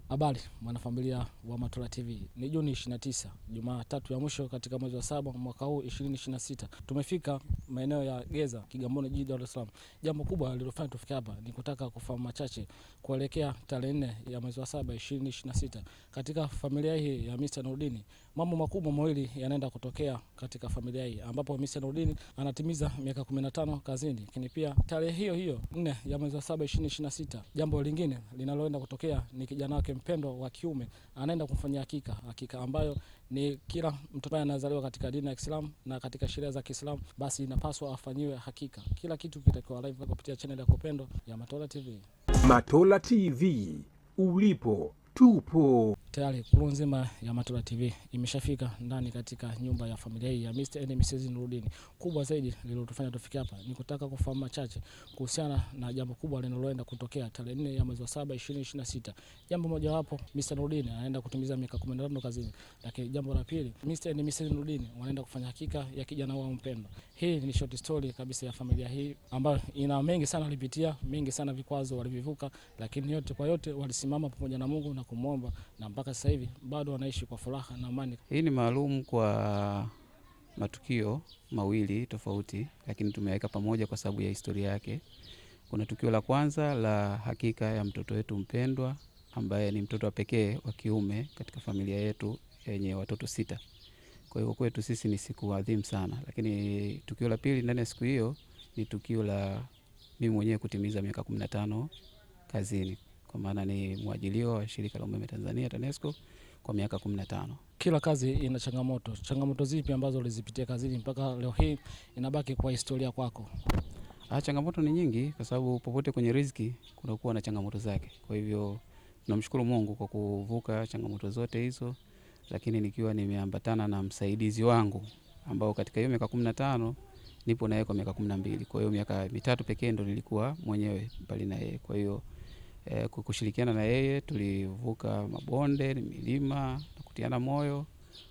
Habari mwanafamilia wa Matola TV. Ni Juni 29, Jumatatu ya mwisho katika mwezi wa 7 mwaka huu 2026. Tumefika maeneo ya Geza, Kigamboni, jijini Dar es Salaam. Jambo kubwa lililofanya tufike hapa ni kutaka kufahamu machache kuelekea tarehe 4 ya mwezi wa 7 2026. Katika familia hii ya Mr. Nurdin, mambo makubwa mawili yanaenda kutokea katika familia hii, ambapo Mr. Nurdin anatimiza miaka 15 kazini. Lakini pia tarehe hiyo hiyo 4 ya mwezi wa 7 2026, jambo lingine linaloenda kutokea ni kijana wake mpendwa wa kiume anaenda kumfanyia hakika ambayo ni kila mtoto anazaliwa katika dini ya Kiislamu na katika sheria za Kiislamu, basi inapaswa afanyiwe hakika. Kila kitu kitakuwa live kupitia channel ya kupendwa ya Matola TV. Matola TV, ulipo tupo. Tayari crew nzima ya Matola TV imeshafika ndani katika nyumba ya familia hii ya Mr. and Mrs. Nurdin. Kubwa zaidi lililotufanya tufike hapa ni kutaka kufahamu machache kuhusiana na jambo kubwa linaloenda kutokea tarehe 4 ya mwezi wa 7 2026. Jambo moja wapo, Mr. Nurdin anaenda kutimiza miaka 15 kazini. Lakini jambo la pili, Mr. and Mrs. Nurdin wanaenda kufanya hakika ya kijana wao mpendwa. Hii ni short story kabisa ya familia hii ambayo ina mengi sana walipitia, mengi sana vikwazo walivivuka, lakini yote kwa yote walisimama pamoja na Mungu na kumwomba, na mpaka sasa hivi bado wanaishi kwa furaha na amani. Hii ni maalum kwa matukio mawili tofauti, lakini tumeweka pamoja kwa sababu ya historia yake. Kuna tukio la kwanza la hakika ya mtoto wetu mpendwa ambaye ni mtoto wa pekee wa kiume katika familia yetu yenye watoto 6. Kwa hiyo kwetu sisi ni siku adhimu sana. Lakini tukio la pili ndani ya siku hiyo ni tukio la mimi mwenyewe kutimiza miaka 15 kazini. Kwa maana ni mwajiliwa wa shirika la umeme Tanzania TANESCO kwa miaka 15. Kila kazi ina changamoto. Changamoto zipi ambazo ulizipitia kazini mpaka leo hii inabaki kwa historia kwako? Changamoto ni nyingi kwa sababu popote kwenye riziki kunakuwa na changamoto zake. Kwa hivyo tunamshukuru Mungu kwa kuvuka changamoto zote hizo, lakini nikiwa nimeambatana na msaidizi wangu ambao katika hiyo miaka 15 nipo naye kwa miaka 12. Kwa hiyo miaka 3 pekee ndo nilikuwa mwenyewe bali na yeye. Kwa hiyo kushirikiana na yeye tulivuka mabonde, milima na kutiana moyo.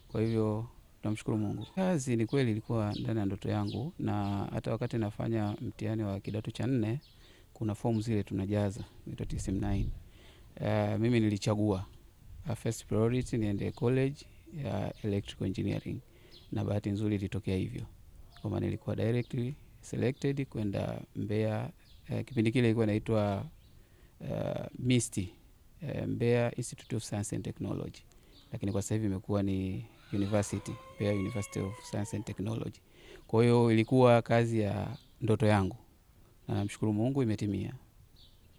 Kwa hivyo tunamshukuru Mungu. Kazi ni kweli ilikuwa ndani ya ndoto yangu, na hata wakati nafanya mtihani wa kidato cha 4 kuna fomu zile tunajaza inaitwa TSM9. Mimi nilichagua first priority niende college ya electrical engineering, na bahati nzuri ilitokea hivyo. Kwa maana nilikuwa directly selected kwenda Mbeya. Kipindi kile ilikuwa inaitwa MIST, Mbeya Institute of Science and Technology, lakini kwa sasa hivi imekuwa ni University, Mbeya University of Science and Technology. Kwa hiyo ilikuwa kazi ya ndoto yangu, na namshukuru Mungu imetimia.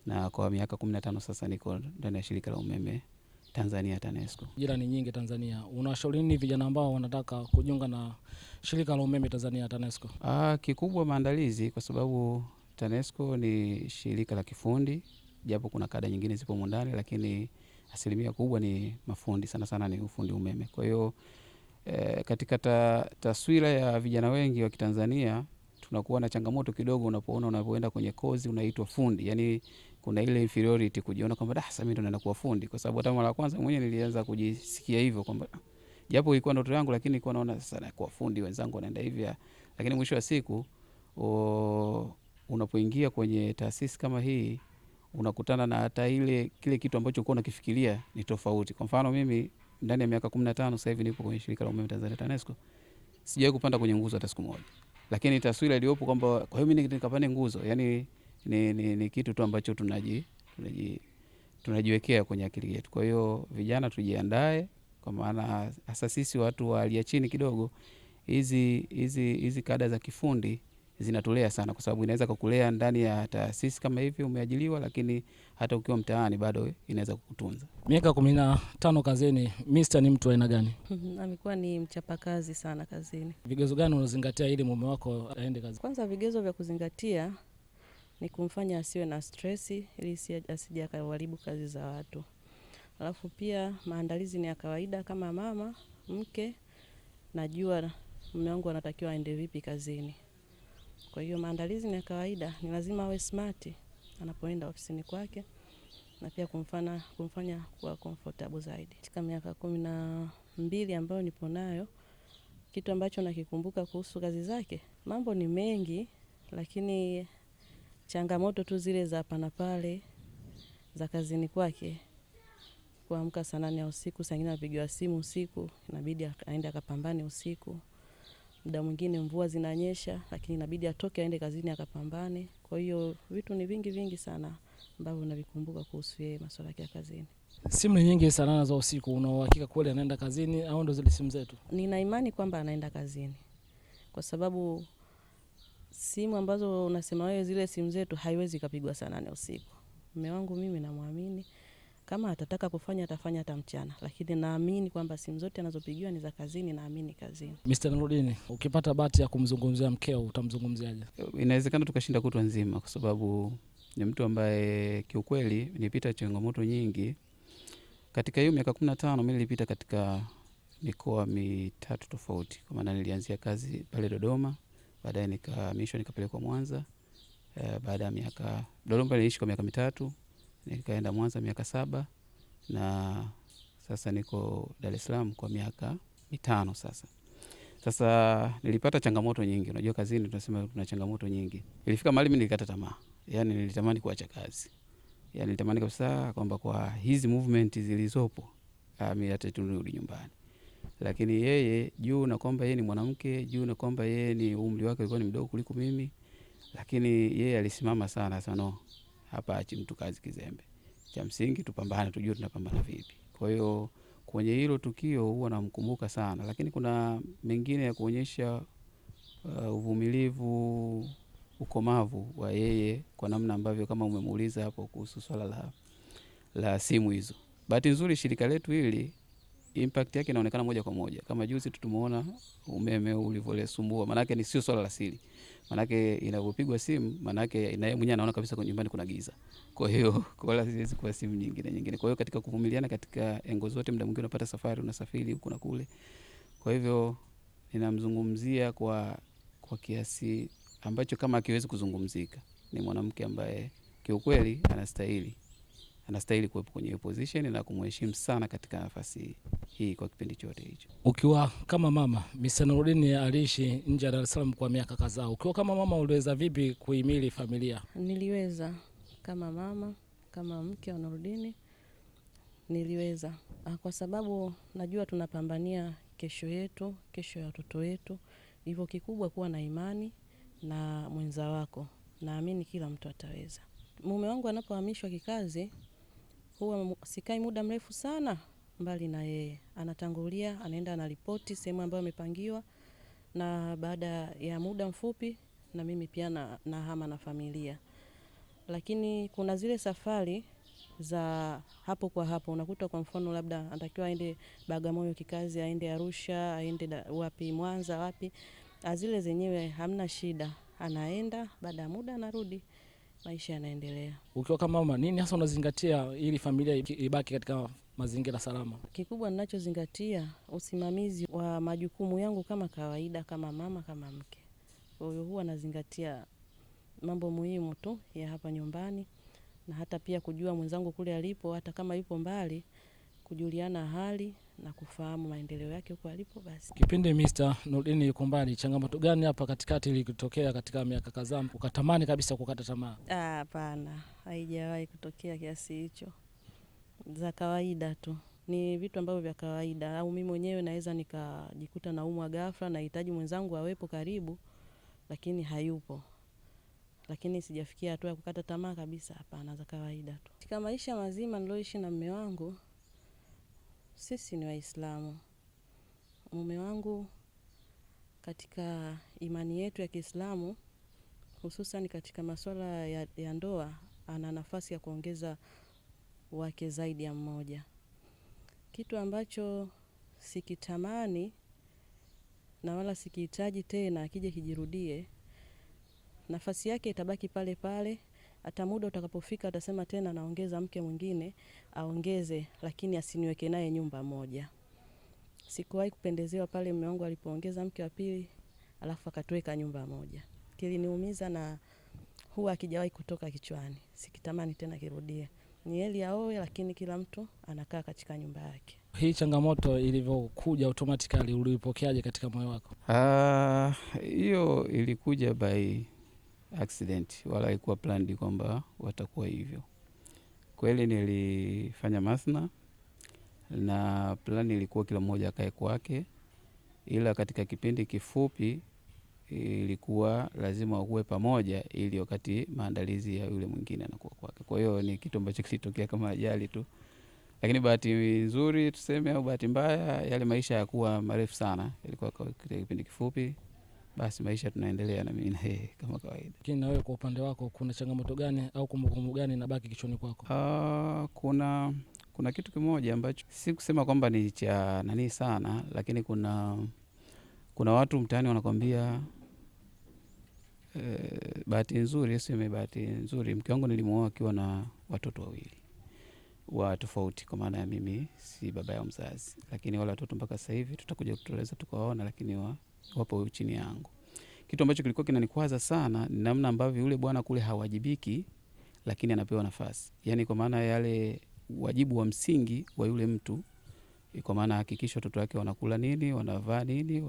Na kwa miaka 15 sasa niko ndani ya shirika la umeme Tanzania TANESCO. Ajira ni nyingi Tanzania. Unawashauri nini vijana ambao wanataka kujiunga na shirika la umeme Tanzania TANESCO? Kikubwa maandalizi, kwa sababu TANESCO ni shirika la kifundi, japo kuna kada nyingine zipo ndani, lakini asilimia kubwa ni mafundi, sana sana ni ufundi umeme. Kwa hiyo katika taswira ya vijana wengi wa Kitanzania tunakuwa na changamoto kidogo unapoenda kwenye kozi unaitwa fundi. Yaani kuna ile inferiority, kujiona kwamba sasa mimi ndo naenda kuwa fundi, kwa sababu hata mara ya kwanza mwenyewe nilianza kujisikia hivyo kwamba japo ilikuwa ndoto yangu, lakini nilikuwa naona sasa na kuwa fundi wenzangu wanaenda hivi. Lakini mwisho wa siku unapoingia kwenye taasisi kama hii unakutana na hata kile kitu ambacho ulikuwa unakifikiria ni tofauti. Kwa mfano mimi ndani ya miaka 15 sasa hivi nipo kwenye shirika la umeme Tanzania TANESCO, sijawahi kupanda kwenye nguzo hata siku moja. Lakini taswira iliyopo kwamba kwa hiyo mimi nikapande nguzo, yani ni kitu tu ambacho tunajiwekea kwenye akili yetu. Kwa hiyo vijana tujiandae, kwa maana hasa sisi watu wa hali ya chini kidogo, hizi kada za kifundi zinatulea sana, kwa sababu inaweza kukulea ndani ya taasisi kama hivi umeajiliwa, lakini hata ukiwa mtaani bado inaweza kukutunza. Miaka 15 kazini, Mr. ni mtu aina gani? Amekuwa ni mchapakazi sana kazini. Vigezo gani unazingatia ili mume wako aende kazi? Kwanza vigezo vya kuzingatia ni kumfanya asiwe na stress ili asije akaharibu kazi za watu. Alafu pia maandalizi ni ya kawaida kama mama, mke, najua mume wangu anatakiwa aende vipi kazini. Kwa hiyo maandalizi ni ya kawaida, ni lazima awe smart anapoenda ofisini kwake, na pia kumfanya kuwa comfortable zaidi. Katika miaka 12 ambayo nipo nayo, kitu ambacho nakikumbuka kuhusu kazi zake, mambo ni mengi, lakini changamoto tu zile za hapa na pale za kazini kwake kuamka saa 8 ya usiku, saa nyingine anapigiwa simu usiku, inabidi aende akapambane usiku. Muda mwingine mvua zinanyesha, lakini inabidi atoke aende kazini akapambane. Kwa hiyo vitu ni vingi sana ambavyo navikumbuka kuhusu yeye, masuala yake ya kazini. Simu ni nyingi sana za usiku, una uhakika kweli anaenda kazini au ndo zile simu zetu? Nina imani kwamba anaenda kazini, kwa sababu simu ambazo unasema wewe, zile simu zetu haiwezi kapigwa saa 8 usiku. Mume wangu mimi namwamini, kama atataka kufanya atafanya hata mchana, lakini naamini kwamba simu zote anazopigiwa ni za kazini, naamini kazini. Mr. Nurdin, ukipata bahati ya kumzungumzia mkeo utamzungumziaje? Inawezekana tukashinda kutwa nzima, kwa sababu ni mtu ambaye kiukweli nilipita changamoto nyingi. Katika hiyo miaka 15 mimi nilipita katika mikoa mitatu tofauti. Kwa maana nilianzia kazi pale Dodoma, baadaye nikahamishwa nikapelekwa Mwanza. Baada ya miaka Dodoma niliishi kwa miaka 3, nikaenda Mwanza miaka 7, na sasa niko Dar es Salaam kwa miaka 5 sasa. Sasa nilipata changamoto nyingi. Unajua kazini tunasema kuna changamoto nyingi. Ilifika mahali mimi nilikata tamaa. Yaani nilitamani kuacha kazi. Yaani nilitamani kabisa kwamba kwa hizi movement zilizopo mimi hata turudi nyumbani. Lakini yeye juu na kwamba yeye ni mwanamke, juu na kwamba yeye ni umri wake ulikuwa ni mdogo kuliko mimi, lakini yeye alisimama sana no. Hapa achi mtu kazi kizembe. Cha msingi tupambane, tujue tunapambana vipi. Kwa hiyo kwenye hilo tukio huwa namkumbuka sana, lakini kuna mengine ya kuonyesha uvumilivu, ukomavu wa yeye kwa namna ambavyo kama umemuuliza hapo kuhusu swala la simu hizo. Bahati nzuri shirika letu hili impact yake inaonekana moja kwa moja. Kama juzi tumeona umeme ulivyolesumbua, manake ni sio swala la siri. Manake inapopigwa simu, manake na yeye mwenyewe anaona kabisa kwa nyumbani kuna giza. Kwa hiyo wala siwezi kwa simu nyingine. Kwa hiyo katika kuvumiliana katika engo zote, muda mwingine unapata safari, unasafiri huku na kule. Kwa hivyo ninamzungumzia kwa kiasi ambacho kama akiwezi kuzungumzika. Ni mwanamke ambaye kiukweli anastahili kuwepo kwenye hiyo position na kumheshimu sana katika nafasi hii kwa kipindi chote hicho. Ukiwa kama mama, Mr. Nurdin aliishi nje ya Dar es Salaam kwa miaka kadhaa. Ukiwa kama mama uliweza vipi kuhimili familia? Niliweza kama mama, kama mke wa Nurdin, niliweza. Kwa sababu najua tunapambania kesho yetu, kesho ya watoto wetu. Hivyo kikubwa kuwa na imani na mwenza wako. Naamini kila mtu ataweza. Mume wangu anapohamishwa kikazi, huwa sikai muda mrefu sana mbali na yeye. Anatangulia, anaenda anaripoti sehemu ambayo amepangiwa, na baada ya muda mfupi na mimi pia nahama na familia. Lakini kuna zile safari za hapo kwa hapo, unakuta kwa mfano labda anatakiwa aende Bagamoyo kikazi, aende Arusha, aende wapi Mwanza wapi. Zile zenyewe hamna shida. Anaenda, baada ya muda anarudi, maisha yanaendelea. Ukiwa kama mama, nini hasa unazingatia ili familia ibaki katika mazingira salama? Kikubwa ninachozingatia usimamizi wa majukumu yangu kama kawaida, kama mama, kama mke. Kwa hiyo huwa nazingatia mambo muhimu tu ya hapa nyumbani, na hata pia kujua mwenzangu kule alipo, hata kama yupo mbali, kujuliana hali na kufahamu maendeleo yake huko alipo basi. Kipindi Mr. Nurdin yuko mbali, changamoto gani hapa katikati ilikutokea katika miaka kadhaa ukatamani kabisa kukata tamaa? Hapana, haijawahi kutokea kiasi hicho. Za kawaida tu. Ni vitu ambavyo vya kawaida, au mimi mwenyewe naweza nikajikuta naumwa ghafla, nahitaji mwenzangu awepo karibu, lakini hayupo. Lakini sijafikia hatua ya kukata tamaa kabisa, hapana, za kawaida tu. Katika maisha mazima niloishi na mume wangu, sisi ni Waislamu. Mume wangu katika imani yetu ya Kiislamu, hususan katika masuala ya ndoa, ana nafasi ya kuongeza wake zaidi ya mmoja. Kitu ambacho sikitamani na wala sikihitaji tena akija kijirudie, nafasi yake itabaki pale pale. Hata muda utakapofika atasema tena naongeza mke mwingine, aongeze, lakini asiniweke naye nyumba moja. Sikuwahi kupendezewa pale mume wangu alipoongeza mke wa pili alafu akatuweka nyumba moja. Kiliniumiza na huwa hakijawahi kutoka kichwani. Sikitamani tena kirudie. Ni heri aoe, lakini kila mtu anakaa katika nyumba yake. Hii changamoto ilivyokuja automatically ulipokeaje katika moyo wako? Hiyo ilikuja by accident, wala haikuwa planned kwamba watakuwa hivyo. Kweli nilifanya masna, na plani ilikuwa kila mmoja akae kwake, ila katika kipindi kifupi ilikuwa lazima wakuwe pamoja ili wakati maandalizi ya yule mwingine anakuwa kwake. Kwa hiyo ni kitu ambacho kilitokea kama ajali tu, lakini bahati nzuri tuseme au bahati mbaya, yale maisha yakuwa marefu sana, ilikuwa katika kipindi kifupi. Basi maisha tunaendelea na mimi na yeye kama kawaida. Lakini na wewe kwa upande wako kuna changamoto gani au kumbukumbu gani inabaki kichwani kwako? Kuna kitu kimoja ambacho si kusema kwamba ni cha nani sana, lakini kuna watu mtaani wanakwambia bahati nzuri, sema bahati nzuri, mke wangu nilimuoa akiwa na watoto wawili wa tofauti, kwa maana ya mimi si baba yao mzazi, lakini wale watoto mpaka sasa hivi tutakuja kutueleza tukawaona, lakini wapo chini yangu. Kitu ambacho kilikuwa kinanikwaza sana ni namna ambavyo yule bwana kule hawajibiki, lakini anapewa nafasi. Yaani kwa maana yale wajibu wa msingi wa yule mtu, kwa maana hakikisha watoto wake wanakula nini, wanavaa nini,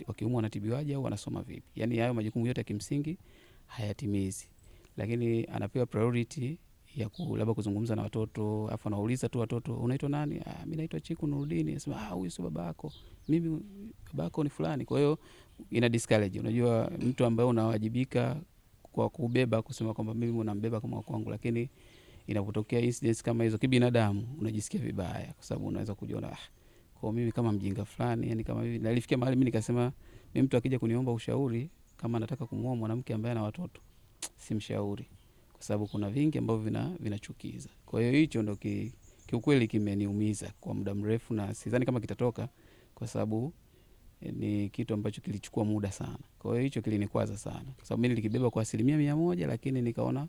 wakiumwa wanatibiwaje au wanasoma vipi. Yaani hayo majukumu yote ya kimsingi hayatimizi. Lakini anapewa priority ya labda kuzungumza na watoto, afu anauliza tu watoto, unaitwa nani? Mimi naitwa Chiku Nurudini. Anasema huyu sio babako. Mimi babako ni fulani. Kwa hiyo ina discourage. Unajua mtu ambaye unawajibika kwa kubeba, kusema kwamba mimi unambeba kama kwangu, lakini inapotokea incidents kama hizo kibinadamu unajisikia vibaya, kwa sababu unaweza kujiona kwa mimi kama mjinga fulani, yani kama hivi. Nilifikia mahali mimi nikasema, mimi mtu akija kuniomba ushauri kama nataka kumuoa mwanamke ambaye ana watoto, simshauri, kwa sababu kuna vingi ambavyo vinachukiza. Kwa hiyo hicho ndio kiukweli kimeniumiza kwa muda mrefu, na sidhani kama kitatoka, kwa sababu ni kitu ambacho kilichukua muda sana. Kwa hiyo hicho kilinikwaza sana, kwa sababu mimi nilikibeba kwa 100%, lakini nikaona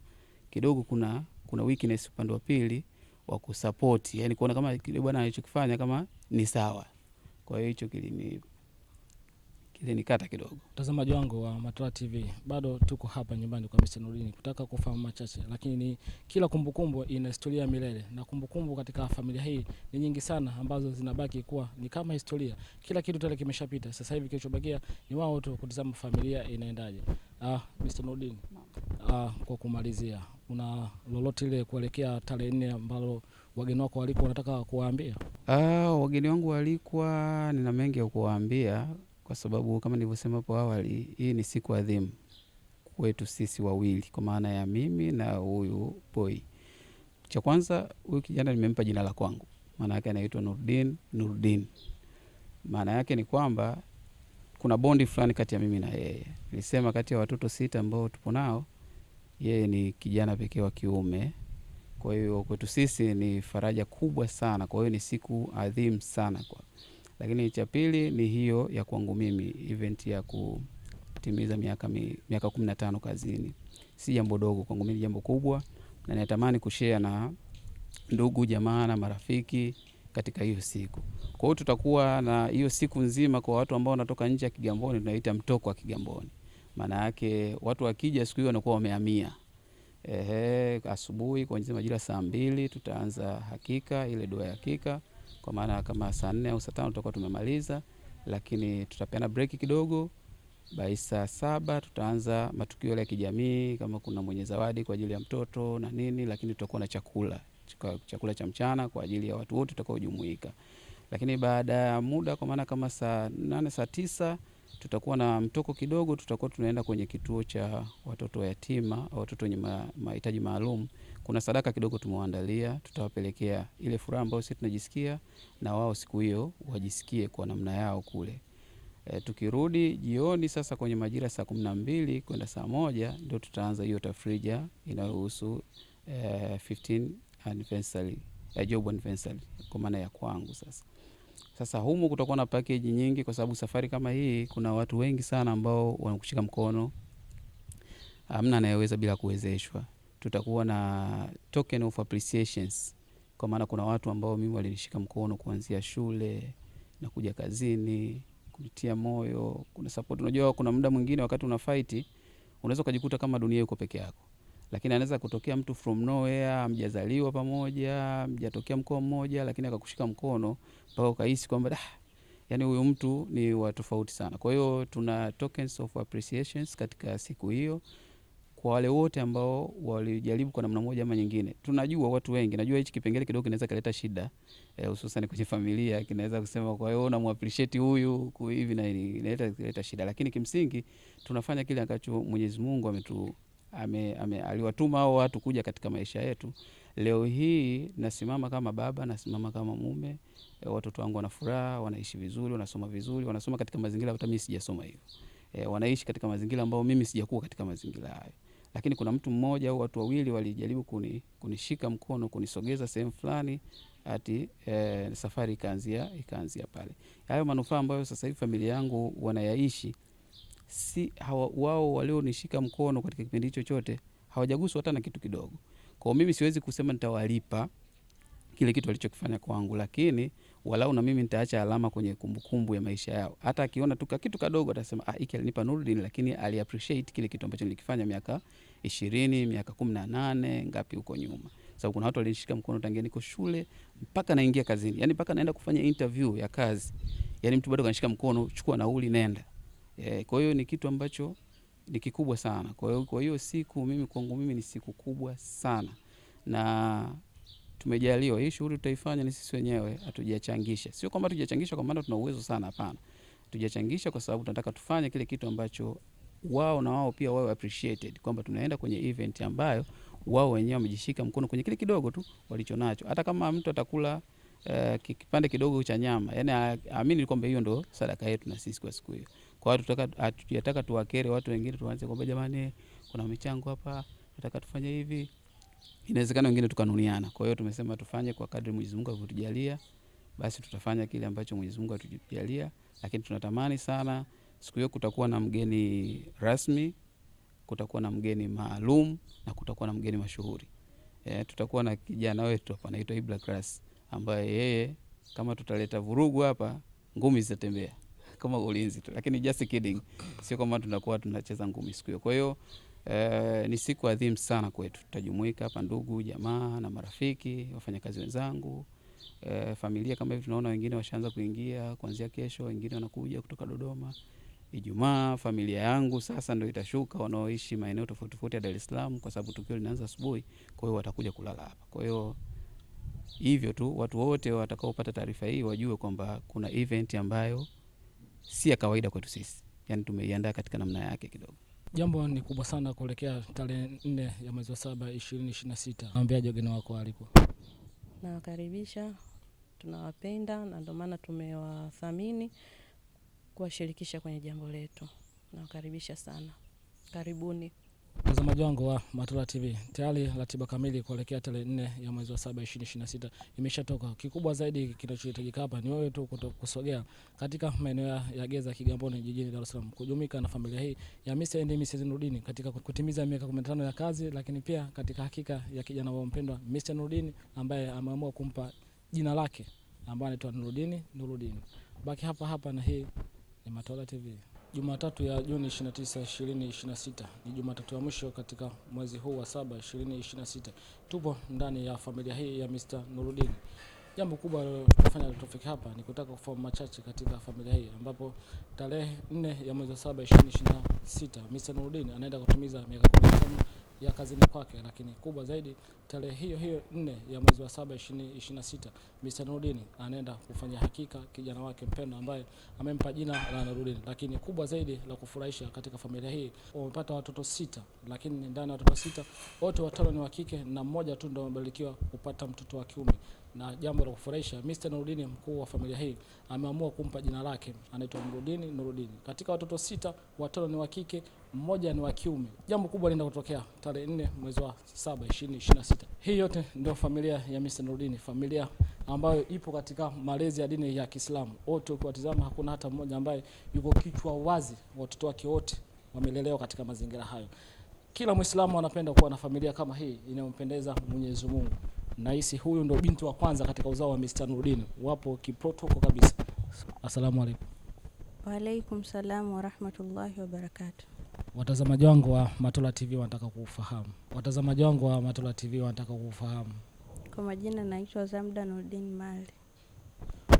kidogo kuna weakness upande wa pili wa kusupport, yani kuona kama kile bwana alichokifanya kama ni sawa. Kwa hiyo hicho kilinikata kidogo. Mtazamaji wangu wa Matola TV, bado tuko hapa nyumbani kwa Mr. Nurudini kutaka kufahamu machache, lakini kila kumbukumbu ina historia milele, na kumbukumbu katika familia hii ni nyingi sana ambazo zinabaki kuwa ni kama historia. Kila kitu tele kimeshapita, sasa hivi kilichobakia ni wao tu kutazama familia inaendaje. Mr. Nurudini, kwa kumalizia, una lolote ile kuelekea tarehe 4 ambalo wageni wako walikuwa wanataka kuwaambia? Wageni wangu walikuwa nina mengi ya kuwaambia, kwa sababu kama nilivyosema hapo awali, hii ni siku adhimu kwetu sisi wawili, kwa maana ya mimi na huyu boy. Cha kwanza, huyu kijana nimempa jina la kwangu, maana yake anaitwa Nurudin. Maana yake ni kwamba kuna bondi fulani kati ya mimi na yeye. Nilisema kati ya watoto 6 ambao tupo nao, yeye ni kijana pekee wa kiume. Kwa hiyo kwetu sisi ni faraja kubwa sana. Kwa hiyo ni siku adhimu sana kwa. Lakini cha pili ni hiyo ya kwangu mimi, event ya kutimiza miaka 15 kazini. Si jambo dogo kwangu mimi, jambo kubwa, na natamani kushare na ndugu jamaa na marafiki katika hiyo siku. Kwa hiyo tutakuwa na hiyo siku nzima kwa watu ambao wanatoka nje ya Kigamboni, tunaita mtoko wa Kigamboni. Maana yake watu wakija siku hiyo wanakuwa wamehamia. Asubuhi kuanzia majira saa 2 tutaanza hakika, ile dua ya hakika, kwa maana kama saa 4 au saa 5 tutakuwa tumemaliza, lakini tutapeana break kidogo. By saa 7 tutaanza matukio ya kijamii, kama kuna mwenye zawadi kwa ajili ya mtoto na nini, lakini tutakuwa na chakula cha mchana kwa ajili ya watu wote tutakaojumuika. Lakini baada ya muda, kwa maana kama saa 8 saa 9 tutakuwa na mtoko kidogo, tutakuwa tunaenda kwenye kituo cha watoto yatima au watoto wenye mahitaji maalum. Kuna sadaka kidogo tumewaandalia, tutawapelekea ile furaha ambayo sisi tunajisikia, na wao siku hiyo wajisikie kwa namna yao kule. Tukirudi jioni sasa kwenye majira saa 12 kwenda saa 1 ndio tutaanza hiyo tafrija inayohusu 15 anniversary job anniversary, kwa maana ya kwangu sasa humu kutakuwa na package nyingi, kwa sababu safari kama hii kuna watu wengi sana ambao wanakushika mkono, hamna anayeweza bila kuwezeshwa. Tutakuwa na token of appreciations, kwa maana kuna watu ambao mimi walinishika mkono kuanzia shule na kuja kazini, kunitia moyo, kuna support. Unajua kuna muda mwingine wakati una fight unaweza kujikuta kama dunia iko peke yako, lakini anaweza kutokea mtu from nowhere, mjazaliwa pamoja, mjatokea mkoa mmoja, lakini akakushika mkono mpaka ukahisi kwamba yani huyo mtu ni wa tofauti sana. Kwa hiyo tuna tokens of appreciations katika siku hiyo. kwa wale wote ambao walijaribu kwa namna moja ama nyingine. Tunajua watu wengi, najua hichi kipengele kidogo kinaweza kuleta shida, hususan kwenye familia, kinaweza kusema kwa hiyo unamappreciate huyu hivi na inaleta shida, lakini kimsingi tunafanya kile ambacho Mwenyezi Mungu aliwatuma hao watu kuja katika maisha yetu. Leo hii nasimama kama baba, nasimama kama mume, watoto wangu wana furaha, wanaishi vizuri, wanasoma vizuri, wanasoma katika mazingira hata mimi sijasoma hivyo. Wanaishi katika mazingira ambayo mimi sijakuwa katika mazingira hayo. Lakini kuna mtu mmoja au watu wawili walijaribu kunishika mkono, kunisogeza sehemu fulani, ati safari ikaanzia pale. Hayo manufaa ambayo sasa hivi familia yangu wanayaishi, si wao walionishika mkono katika kipindi hicho chote hawajaguswa hata na kitu kidogo. Kwa mimi siwezi kusema nitawalipa kile kitu walichokifanya kwangu, lakini walau na mimi nitaacha alama kwenye kumbukumbu ya maisha yao. Hata akiona tu kitu kadogo atasema hiki alinipa Nurdin, lakini ali appreciate kile kitu ambacho nilikifanya miaka 20, miaka 18 ngapi huko nyuma. Sababu kuna watu walinishika mkono tangia niko shule mpaka naingia kazini. Yaani mpaka naenda kufanya interview ya kazi. Yaani mtu bado kanishika mkono, chukua nauli nenda. Kwa hiyo ni kitu ambacho ni kikubwa sana. Kwa hiyo siku mimi kwangu mimi ni siku kubwa sana. Na tumejaliwa hii shughuli tutaifanya ni sisi wenyewe, hatujachangisha. Sio kwamba hatujachangisha kwa maana tuna uwezo sana, hapana. Hatujachangisha kwa sababu tunataka tufanye kile kitu ambacho wao na wao pia wao appreciated, kwamba tunaenda kwenye event ambayo wao wenyewe wamejishika mkono kwenye kile kidogo tu walichonacho. Hata kama mtu atakula kipande kidogo cha nyama, yani amini kwamba hiyo ndo sadaka yetu na sisi kwa siku hiyo. Kwa hiyo tunataka tuwakere watu wengine, tuanze kwamba jamani kuna michango hapa, nataka tufanye hivi. Inawezekana wengine tukanuniana. Kwa hiyo tumesema tufanye kwa kadri Mwenyezi Mungu alivyotujalia, basi tutafanya kile ambacho Mwenyezi Mungu atujalia. Lakini tunatamani sana siku hiyo kutakuwa na mgeni rasmi, kutakuwa na mgeni maalum na kutakuwa na mgeni mashuhuri. Tutakuwa na kijana wetu hapa anaitwa Ibra Class, ambaye yeye kama tutaleta vurugu hapa ngumi zitatembea kama ulinzi tu. Lakini just kidding, sio kama tunakuwa tunacheza ngumi siku hiyo. Kwa hiyo ni siku adhimu sana kwetu. Tutajumuika hapa ndugu, jamaa na marafiki, wafanyakazi wenzangu, familia kama hivi tunaona wengine washaanza kuingia kuanzia kesho, wengine wanakuja kutoka Dodoma. Ijumaa familia yangu sasa ndio itashuka, wanaoishi maeneo tofauti tofauti ya Dar es Salaam kwa sababu tukio linaanza asubuhi, kwa hiyo watakuja kulala hapa. Kwa hiyo hivyo tu watu wote watakaopata taarifa hii wajue kwamba kuna event ambayo si ya kawaida kwetu sisi. Yaani tumeiandaa katika namna yake kidogo. Jambo ni kubwa sana kuelekea tarehe 4 ya mwezi wa 7 2026. Naambia wageni wako walipo. Nawakaribisha, tunawapenda na ndio maana tumewathamini kuwashirikisha kwenye jambo letu. Nawakaribisha sana. Karibuni. Watazamaji wangu wa Matola TV, tayari ratiba kamili kuelekea tarehe 4 ya mwezi wa 7 2026 imeshatoka. Kikubwa zaidi kinachohitajika hapa ni wewe tu kusogea katika maeneo ya Geza Kigamboni jijini Dar es Salaam, kujumuika na familia hii ya Mr. and Mrs. Nurdin katika kutimiza miaka 15 ya kazi, lakini pia katika hakika ya kijana wao mpendwa Mr. Nurdin ambaye ameamua kumpa jina lake ambaye anaitwa Nurdin. Baki hapa na hii ni Matola TV. Jumatatu ya Juni 29, 2026 ni Jumatatu ya mwisho katika mwezi huu wa 7 2026. Tupo ndani ya familia hii ya Mr. Nurdin. Jambo kubwa lilofanya tufike hapa ni kutaka kufahamu machache katika familia hii, ambapo tarehe 4 ya mwezi wa 7 2026 Mr. Nurdin anaenda kutimiza miaka 15 ya kazini kwake, lakini kubwa zaidi tarehe hiyo 4 ya mwezi wa 7 2026 Mr. Nurdin anaenda kufanya hakika kijana wake mpendwa ambaye amempa jina la Nurdin. Lakini kubwa zaidi la kufurahisha katika familia hii, wamepata watoto 6, lakini ndani ya watoto 6 wote 5 ni wa kike na mmoja tu ndio amebarikiwa kupata mtoto wa kiume. Na jambo la kufurahisha, Mr. Nurdin mkuu wa familia hii ameamua kumpa jina lake, anaitwa Nurdin. Katika watoto 6, 5 ni wa kike, mmoja ni wa kiume. Jambo kubwa linaenda kutokea tarehe 4 mwezi wa 7 2026. Hii yote ndio familia ya Mr. Nurdin, familia ambayo ipo katika malezi ya dini ya Kiislamu. Wote ukiwatazama hakuna hata mmoja ambaye yuko kichwa wazi. Watoto wake wote wamelelewa katika mazingira hayo. Kila Muislamu anapenda kuwa na familia kama hii inayompendeza Mwenyezi Mungu. Na hisi huyu ndio binti wa kwanza katika uzao wa Mr. Nurdin. Wapo kiprotoko kabisa. Asalamu alaykum. Wa alaykum salaam wa rahmatullahi wa barakatuh. Watazamaji wangu wa Matola TV wanataka kufahamu. Kwa majina naitwa Zamda Nurdin Mali.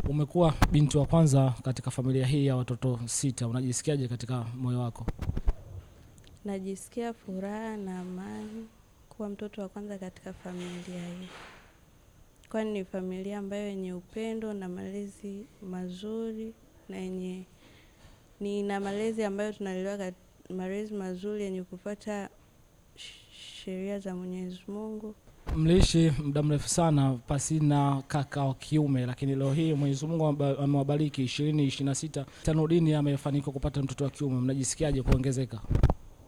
Umekuwa binti wa kwanza katika familia hii ya watoto 6. Unajisikiaje katika moyo wako? Najisikia furaha na amani kuwa mtoto wa kwanza katika familia hii. Kwani ni familia ambayo yenye upendo na malezi mazuri na yenye na malezi ambayo tunalelewa malezi mazuri yenye kufuata sheria za Mwenyezi Mungu. Mliishi muda mrefu sana pasina kaka wa kiume, lakini leo hii Mwenyezi Mungu amewabariki 2026 Nurdin amefanikiwa kupata mtoto wa kiume. Mnajisikiaje kuongezeka?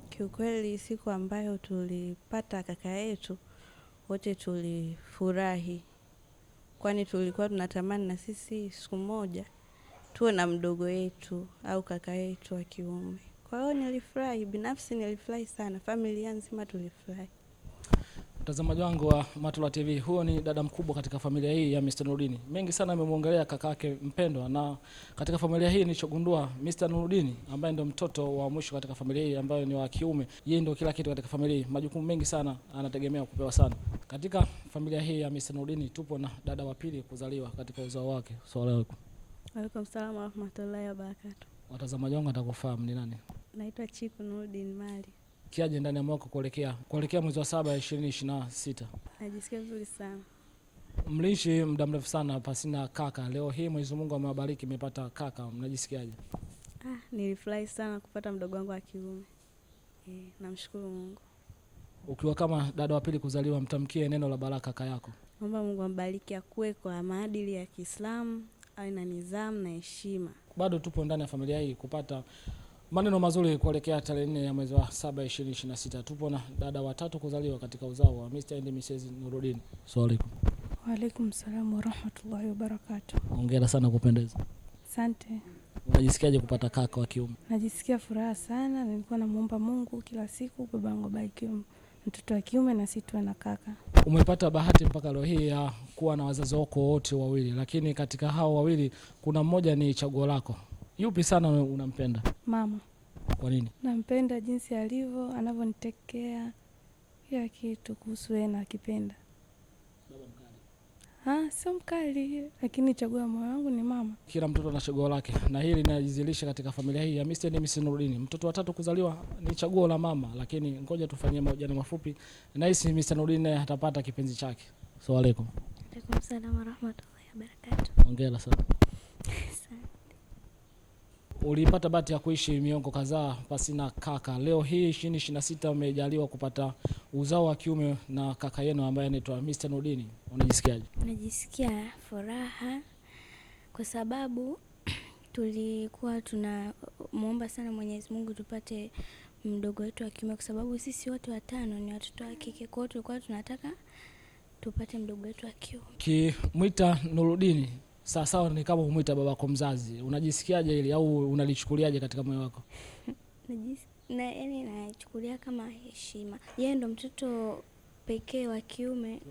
Kiukweli siku ambayo tulipata kaka yetu wote tulifurahi. Kwani tulikuwa tunatamani na sisi siku moja tuwe na mdogo wetu au kaka yetu wa kiume. Kwa hiyo nilifurahi, binafsi nilifurahi sana, familia nzima tulifurahi. Mtazamaji wangu wa Matola TV, huo ni dada mkubwa katika familia hii ya Mr. Nurdin. Mengi sana amemuongelea kakake mpendwa, na katika familia hii nilichogundua Mr. Nurdin ambaye ndio mtoto wa mwisho katika familia hii ambaye ni wa kiume, yeye ndio kila kitu katika familia hii. Majukumu mengi sana anategemea kupewa sana. Katika familia hii ya Mr. Nurdin tupo na dada wa pili kuzaliwa katika uzao wake. Swali lako. Waalaikum salaam wa rahmatullahi wa barakatuh. Watazamaji wangu watakufahamu ni nani? Naitwa Chiku Nurdin Mali. Kiaje ndani ya mwaka kuelekea mwezi wa 7 2026? Najisikia vizuri sana. Mliishi muda mrefu sana pasina kaka. Leo hii Mwenyezi Mungu amewabariki mmepata kaka. Mnajisikiaje? Nilifurahi sana kupata mdogo wangu wa kiume. Namshukuru Mungu. Ukiwa kama dada wa pili kuzaliwa, mtamkie neno la baraka kaka yako. Naomba Mungu ambariki, akue kwa maadili ya Kiislamu, awe na nidhamu na heshima. Bado tupo ndani ya familia hii kupata maneno mazuri kuelekea tarehe 4 ya mwezi wa 7 2026. Tupo na dada watatu kuzaliwa katika uzao wa Mr. and Mrs. Nurdin. Assalamu alaykum. Wa alaykum salaam wa rahmatullahi wa barakatuh. Hongera sana kupendeza. Asante. Unajisikiaje kupata kaka wa kiume? Najisikia furaha sana, nilikuwa namuomba Mungu kila siku babangu abariki mtoto wa kiume na sisi tuwe na kaka. Umepata bahati mpaka leo hii ya kuwa na wazazi wako wote wawili, lakini katika hao wawili kuna mmoja ni chaguo lako. Yupi sana unampenda? Mama. Kwa nini? Nampenda jinsi alivyo, anavyonitekea kila kitu kuhusu yeye na kipenda. Baba mkali? Sio mkali, lakini chaguo la moyo wangu ni mama. Kila mtoto ana chaguo lake, na hili linajizilisha katika familia hii ya Mr. and Mrs. Nurdin. Mtoto wa tatu kuzaliwa ni chaguo la mama, lakini ngoja tufanyie mahojiano mafupi. Na hisi Mr. Nurdin naye atapata kipenzi chake. Assalamu alaykum. Waalaikum salaam wa rahmatullahi wa barakatuh. Hongera sana. Ulipata bahati ya kuishi miongo kadhaa pasina kaka. Leo hii 2026 umejaliwa kupata uzao wa kiume na kaka yenu ambaye anaitwa Mr. Nurdin. Unajisikiaje? Najisikia furaha kwa sababu tulikuwa tunamuomba sana Mwenyezi Mungu tupate mdogo wetu wa kiume, kwa sababu sisi wote watano ni watoto wa kike. Kwa hiyo tulikuwa tunataka tupate mdogo wetu wa kiume. Kimwita Nurdin sawa ni kama umuita babako mzazi. Unajisikiaje ili au unalichukuliaje katika moyo wako? Yaani nachukulia kama heshima. Yeye ndo mtoto pekee wa kiume.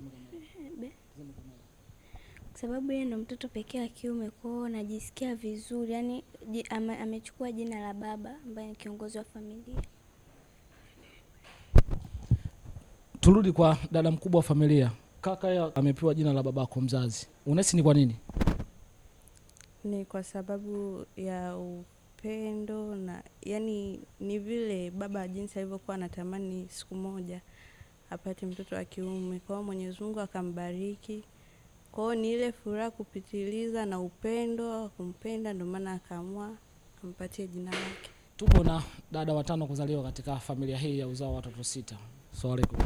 Kwa sababu yeye ndo mtoto pekee wa kiume, kwa hiyo najisikia vizuri. Yaani amechukua jina la baba ambaye ni kiongozi wa familia. Turudi kwa dada mkubwa wa familia. Kaka ya amepewa jina la babako mzazi. Unahisi ni kwa nini? Ni kwa sababu ya upendo na yani ni vile baba jinsi alivyokuwa anatamani siku moja apate mtoto wa kiume. Kwa hiyo Mwenyezi Mungu akambariki. Kwa hiyo ni ile furaha kupitiliza na upendo kumpenda, ndio maana akaamua ampatie jina lake. Tupo na dada watano kuzaliwa katika familia hii ya uzao watoto 6. Assalamu alaykum.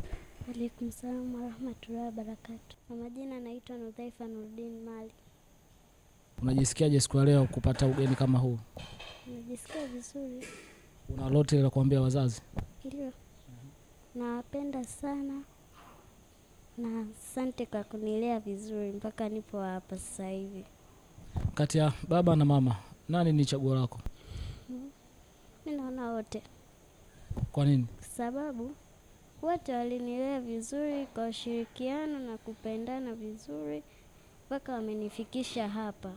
Waalaikum salaam wa rahmatullahi wa barakatuh. Kwa majina naitwa Nudhaifa Nurdin Mali. Unajisikiaje siku ya leo kupata ugeni kama huu? Najisikia vizuri. Una lolote la kuambia wazazi? Ndio. Nawapenda sana. Na asante kwa kunilea vizuri mpaka nipo hapa sasa hivi. Kati ya baba na mama, nani ni chaguo lako? Mimi naona wote. Kwa nini? Sababu wote walinilea vizuri kwa ushirikiano na kupendana vizuri mpaka wamenifikisha hapa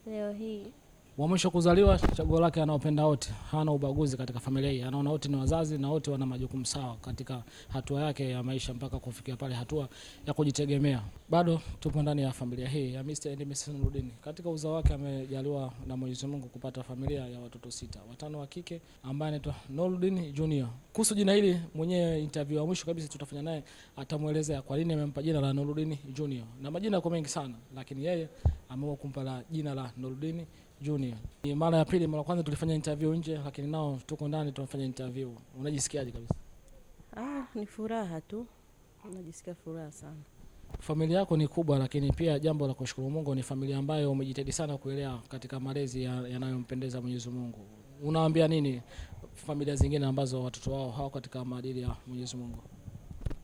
leo hii. Wa mwisho kuzaliwa, chaguo lake anaopenda wote, hana ubaguzi katika familia hii. Anaona wote ni wazazi na wote wana majukumu sawa katika hatua yake ya maisha mpaka kufikia pale hatua ya kujitegemea. Bado tupo ndani ya familia hii ya Mr. and Mrs. Nurdin. Katika uzao wake amejaliwa na Mwenyezi Mungu kupata familia ya watoto 6, 5 wa kike ambaye anaitwa Nurdin Junior. Kuhusu jina hili mwenyewe interview ya mwisho kabisa tutafanya naye atamuelezea kwa nini amempa jina la Nurdin Junior. Na majina yako mengi sana lakini yeye ameamua kumpa jina la Nurdin Junior. Ni mara ya pili, mara kwanza tulifanya interview nje lakini nao tuko ndani tunafanya interview. Unajisikiaje kabisa? Ni furaha tu. Najisikia furaha sana. Familia yako ni kubwa lakini pia jambo la kushukuru Mungu ni familia ambayo umejitahidi sana kuelea katika malezi yanayompendeza Mwenyezi Mungu. Unawaambia nini familia zingine ambazo watoto wao hawako katika maadili ya Mwenyezi Mungu?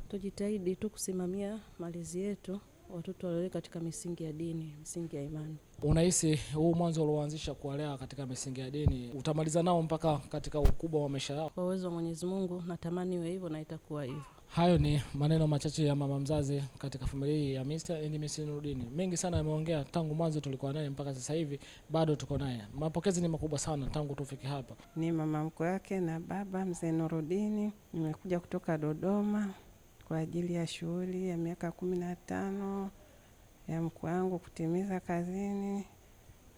Tujitahidi tu kusimamia malezi yetu, watoto walele katika misingi ya dini, misingi ya imani. Unahisi huu mwanzo ulioanzisha kuwalea katika misingi ya dini utamaliza nao mpaka katika ukubwa wa maisha yao? Kwa uwezo wa Mwenyezi Mungu natamani iwe hivyo na itakuwa hivyo. Hayo ni maneno machache ya mama mzazi katika familia hii ya Mr. and Mrs. Nurdin. Mengi sana ameongea tangu mwanzo tulikuwa naye mpaka sasa hivi bado tuko naye. Mapokezi ni makubwa sana tangu tufike hapa. Ni mama mkwe wake na baba mzee Nurdin. Nimekuja kutoka Dodoma kwa ajili ya shughuli ya miaka 15 ya mkwe wangu kutimiza kazini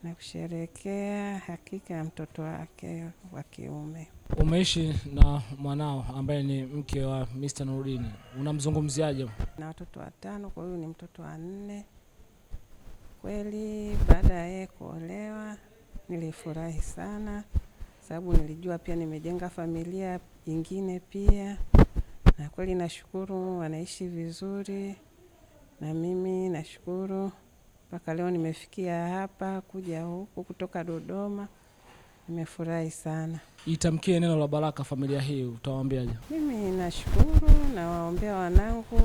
na kusherehekea hakika ya mtoto wake wa kiume. Umeishi na mwanao ambaye ni mke wa Mr. Nurdin. Unamzungumziaje? Na watoto 5, kwa hiyo ni mtoto wa 4. Kweli baada ya yeye kuolewa nilifurahi sana sababu nilijua pia nimejenga familia nyingine pia. Na kweli nashukuru wanaishi vizuri na mimi nashukuru mpaka leo nimefikia hapa kuja huku kutoka Dodoma. Nimefurahi sana. Itamkie neno la baraka familia hii, utawaambiaje? Mimi nashukuru na waombea wanangu,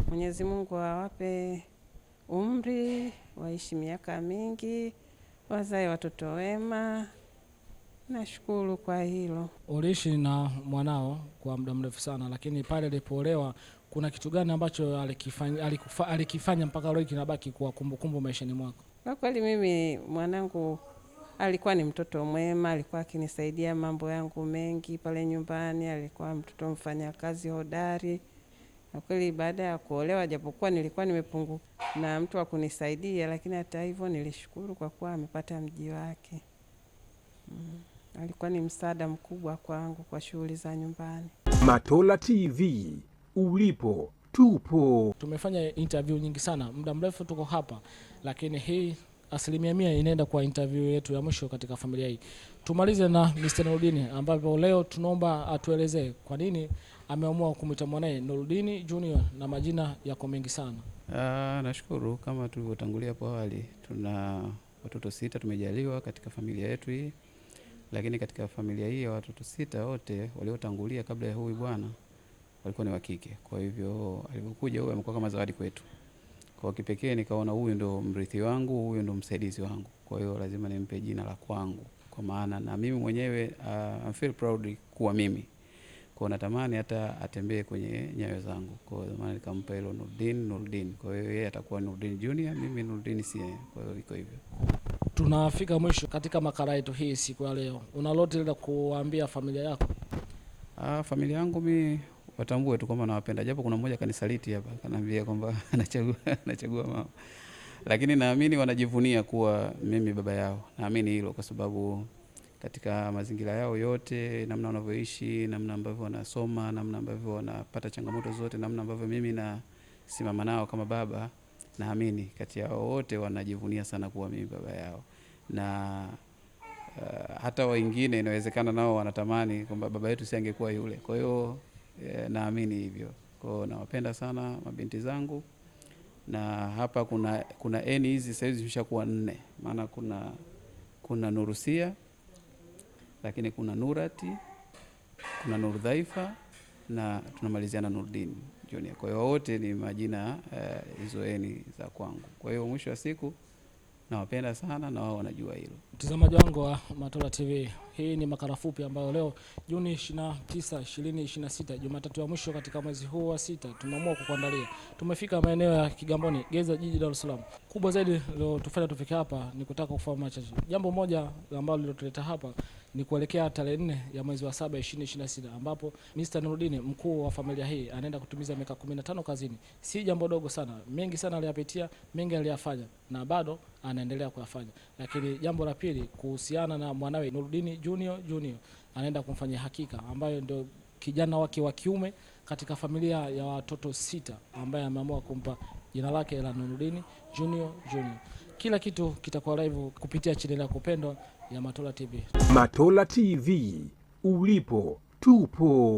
Mwenyezi Mungu awape umri, waishi miaka mingi, wazae watoto wema. Nashukuru kwa hilo. Uliishi na mwanao kwa muda mrefu sana lakini pale alipoolewa kuna kitu gani ambacho alikifanya mpaka leo kinabaki kwa kumbukumbu maishani mwako? Kwa kweli mimi mwanangu alikuwa ni mtoto mwema, alikuwa akinisaidia mambo yangu mengi pale nyumbani, alikuwa mtoto mfanyakazi hodari. Kwa kweli baada ya kuolewa japokuwa nilikuwa nimepunguka na mtu wa kunisaidia lakini hata hivyo nilishukuru kwa kuwa amepata mji wake. Alikuwa ni msaada mkubwa kwangu kwa shughuli za nyumbani. Matola TV, ulipo tupo. Tumefanya interview nyingi sana, muda mrefu tuko hapa lakini hii 100% inaenda kwa interview yetu ya mwisho katika familia hii. Tumalize na Mr. Nurdin ambapo leo tunaomba atuelezee kwa nini ameamua kumwita mwanae Nurdin Junior na majina yako mengi sana. Nashukuru kama tulivyotangulia hapo awali, tuna watoto 6 tumejaliwa katika familia yetu hii. Lakini katika familia hii ya watoto 6 wote waliotangulia kabla ya huyu bwana walikuwa ni wa kike. Kwa hivyo alipokuja huyu amekuwa kama zawadi kwetu. Kwa kipekee nikaona huyu ndo mrithi wangu, huyu ndo msaidizi wangu. Kwa hiyo lazima nimpe jina la kwangu. Kwa maana na mimi mwenyewe I feel proud kuwa mimi. Kwa natamani hata atembee kwenye nyayo zangu. Kwa maana nikampa hilo Nurdin. Kwa hiyo yeye atakuwa Nurdin Junior, mimi Nurdin si. Kwa hiyo iko hivyo. Tunafika mwisho katika makala yetu hii siku ya leo. Una lolote la kuambia familia yako? Familia yangu mimi watambue tu kwamba nawapenda. Japo kuna mmoja kanisaliti hapa, kanaambia kwamba anachagua mama. Lakini naamini wanajivunia kuwa mimi baba yao. Naamini hilo kwa sababu katika mazingira yao yote, namna wanavyoishi, namna ambavyo wanasoma, namna ambavyo wanapata changamoto zote, namna ambavyo mimi na simama nao kama baba, naamini kati yao wote wanajivunia sana kuwa mimi baba yao. Na hata wengine inawezekana nao wanatamani kwamba baba yetu si angekuwa yule. Kwa hiyo naamini hivyo. Kwa hiyo nawapenda sana mabinti zangu. Na hapa kuna eni hizi sasa hizi zimeshakuwa 4. Maana kuna Nurusia, lakini kuna Nurati, kuna Nurdhaifa na tunamaliziana Nurdin Junior. Kwa hiyo wote ni majina hizo eni za kwangu. Kwa hiyo mwisho wa siku nawapenda sana na wao wanajua hilo. Mtazamaji wangu wa Matola TV, hii ni makala fupi ambayo leo Juni 29, 2026, Jumatatu ya mwisho katika mwezi huu wa 6, tumeamua kukuandalia. Tumefika maeneo ya Kigamboni, Geza, jiji Dar es Salaam. Kubwa zaidi leo tufanya tufike hapa ni kutaka kufahamu machache. Jambo moja ambalo lilotuleta hapa ni kuelekea tarehe 4 ya mwezi wa 7, 2026, ambapo Mr. Nurdin, mkuu wa familia hii, anaenda kutumiza miaka 15 kazini. Si jambo dogo sana. Mengi sana aliyapitia, mengi aliyafanya na bado anaendelea kuyafanya. Lakini jambo la pili kuhusiana na mwanawe Nurdin Junior anaenda kumfanyia hakika, ambayo ndio kijana wake wa kiume katika familia ya watoto 6, ambaye ameamua kumpa jina lake la Nurdin Junior. Kila kitu kitakuwa live kupitia channel ya kupendwa ya Matola TV. Matola TV, ulipo tupo.